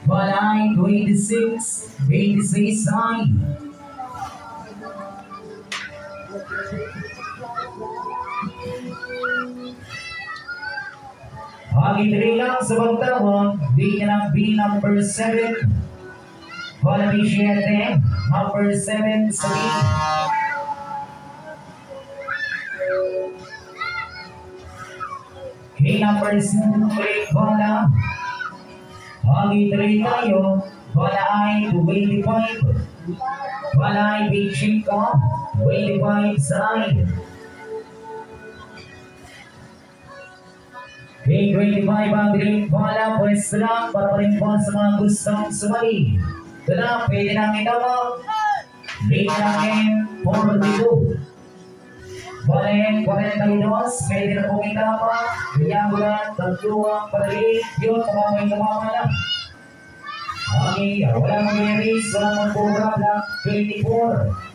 Balay 26, 26 side. Hagi lang sa bagtawang, bigyan ng B number 7. Bola B 7, number 7 sa B. K number 7 ulit bola. Hagi tayo, bola ay 25. Bola ay B5, 25 side. K25 ang green bola, pwes lang para pa rin po sa mga gustong sumali. Ito na, pwede nang itawag. Green lang M42. Bola M42, pwede na pong itawag. Triangular, tatluwang palalit, yun, kamamay na. Okay, walang mayaris, walang magpura, 24.